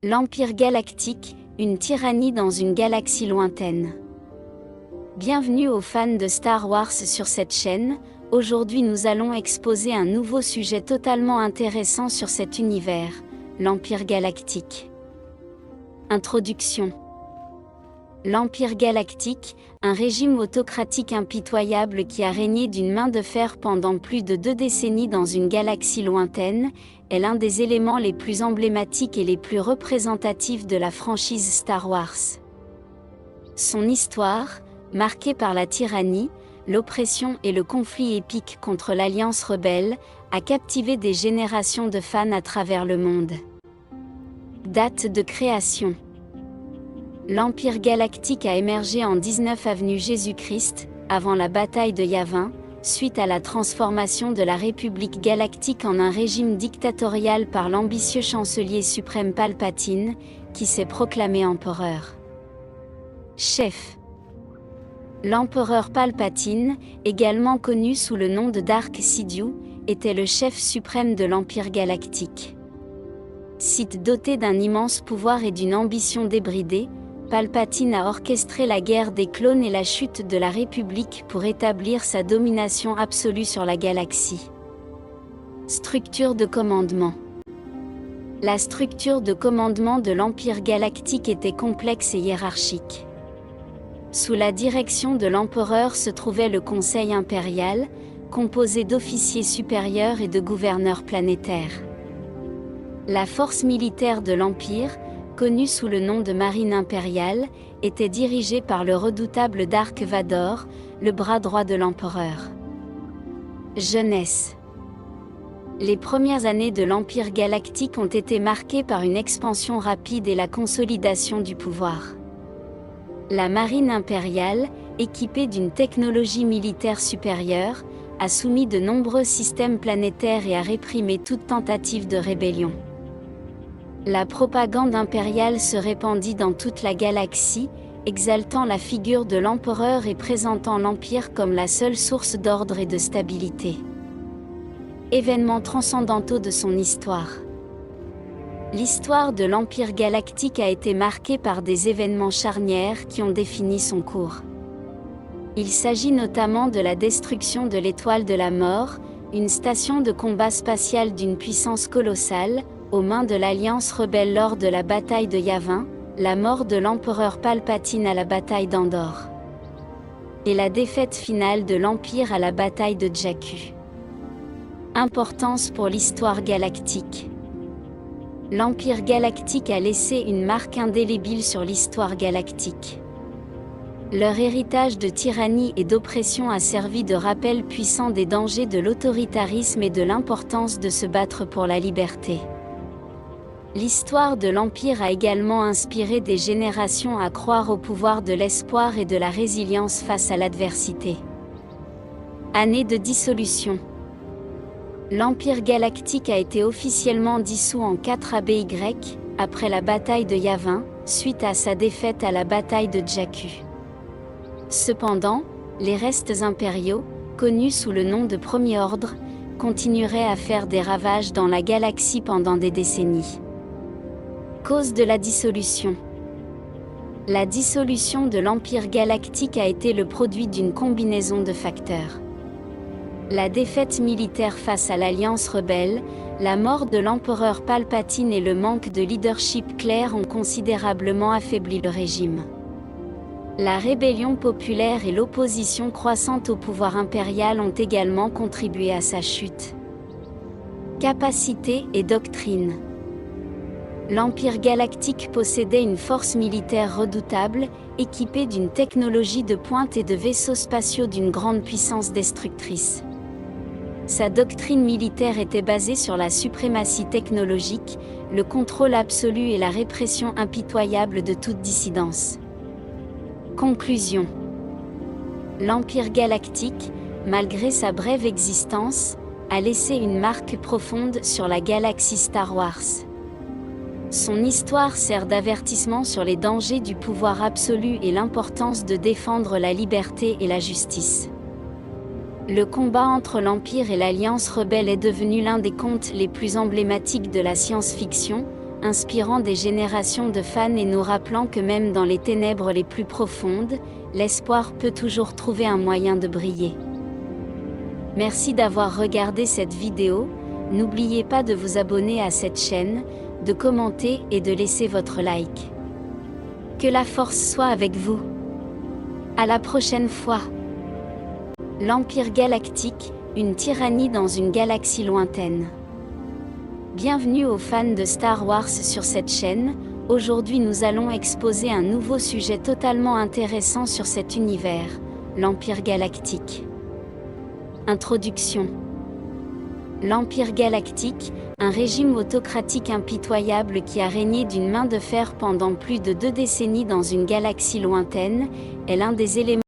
L'Empire galactique, une tyrannie dans une galaxie lointaine. Bienvenue aux fans de Star Wars sur cette chaîne. Aujourd'hui nous allons exposer un nouveau sujet totalement intéressant sur cet univers, l'Empire galactique. Introduction. L'Empire galactique, un régime autocratique impitoyable qui a régné d'une main de fer pendant plus de 2 décennies dans une galaxie lointaine, est l'un des éléments les plus emblématiques et les plus représentatifs de la franchise Star Wars. Son histoire, marquée par la tyrannie, l'oppression et le conflit épique contre l'Alliance rebelle, a captivé des générations de fans à travers le monde. Date de création. L'Empire galactique a émergé en 19 avenue Jésus-Christ, avant la bataille de Yavin, suite à la transformation de la République galactique en un régime dictatorial par l'ambitieux chancelier suprême Palpatine, qui s'est proclamé empereur. Chef. L'empereur Palpatine, également connu sous le nom de Dark Sidious, était le chef suprême de l'Empire galactique. Sith doté d'un immense pouvoir et d'une ambition débridée, Palpatine a orchestré la guerre des clones et la chute de la République pour établir sa domination absolue sur la galaxie. Structure de commandement. La structure de commandement de l'Empire galactique était complexe et hiérarchique. Sous la direction de l'empereur se trouvait le Conseil impérial, composé d'officiers supérieurs et de gouverneurs planétaires. La force militaire de l'Empire, connue sous le nom de Marine impériale, était dirigée par le redoutable Dark Vador, le bras droit de l'empereur. Jeunesse. Les premières années de l'Empire galactique ont été marquées par une expansion rapide et la consolidation du pouvoir. La Marine impériale, équipée d'une technologie militaire supérieure, a soumis de nombreux systèmes planétaires et a réprimé toute tentative de rébellion. La propagande impériale se répandit dans toute la galaxie, exaltant la figure de l'empereur et présentant l'Empire comme la seule source d'ordre et de stabilité. Événements transcendantaux de son histoire. L'histoire de l'Empire galactique a été marquée par des événements charnières qui ont défini son cours. Il s'agit notamment de la destruction de l'Étoile de la Mort, une station de combat spatiale d'une puissance colossale, aux mains de l'Alliance rebelle lors de la bataille de Yavin, la mort de l'empereur Palpatine à la bataille d'Andorre, et la défaite finale de l'Empire à la bataille de Jakku. Importance pour l'histoire galactique. L'Empire galactique a laissé une marque indélébile sur l'histoire galactique. Leur héritage de tyrannie et d'oppression a servi de rappel puissant des dangers de l'autoritarisme et de l'importance de se battre pour la liberté. L'histoire de l'Empire a également inspiré des générations à croire au pouvoir de l'espoir et de la résilience face à l'adversité. Année de dissolution. L'Empire galactique a été officiellement dissous en 4 ABY, après la bataille de Yavin, suite à sa défaite à la bataille de Jakku. Cependant, les restes impériaux, connus sous le nom de Premier Ordre, continueraient à faire des ravages dans la galaxie pendant des décennies. Cause de la dissolution. La dissolution de l'Empire galactique a été le produit d'une combinaison de facteurs. La défaite militaire face à l'Alliance rebelle, la mort de l'empereur Palpatine et le manque de leadership clair ont considérablement affaibli le régime. La rébellion populaire et l'opposition croissante au pouvoir impérial ont également contribué à sa chute. Capacité et doctrine. L'Empire galactique possédait une force militaire redoutable, équipée d'une technologie de pointe et de vaisseaux spatiaux d'une grande puissance destructrice. Sa doctrine militaire était basée sur la suprématie technologique, le contrôle absolu et la répression impitoyable de toute dissidence. Conclusion. L'Empire galactique, malgré sa brève existence, a laissé une marque profonde sur la galaxie Star Wars. Son histoire sert d'avertissement sur les dangers du pouvoir absolu et l'importance de défendre la liberté et la justice. Le combat entre l'Empire et l'Alliance rebelle est devenu l'un des contes les plus emblématiques de la science-fiction, inspirant des générations de fans et nous rappelant que même dans les ténèbres les plus profondes, l'espoir peut toujours trouver un moyen de briller. Merci d'avoir regardé cette vidéo, n'oubliez pas de vous abonner à cette chaîne, de commenter et de laisser votre like. Que la force soit avec vous. À la prochaine fois. L'Empire Galactique, une tyrannie dans une galaxie lointaine. Bienvenue aux fans de Star Wars sur cette chaîne. Aujourd'hui nous allons exposer un nouveau sujet totalement intéressant sur cet univers, l'Empire Galactique. Introduction. L'Empire Galactique, un régime autocratique impitoyable qui a régné d'une main de fer pendant plus de 2 décennies dans une galaxie lointaine, est l'un des éléments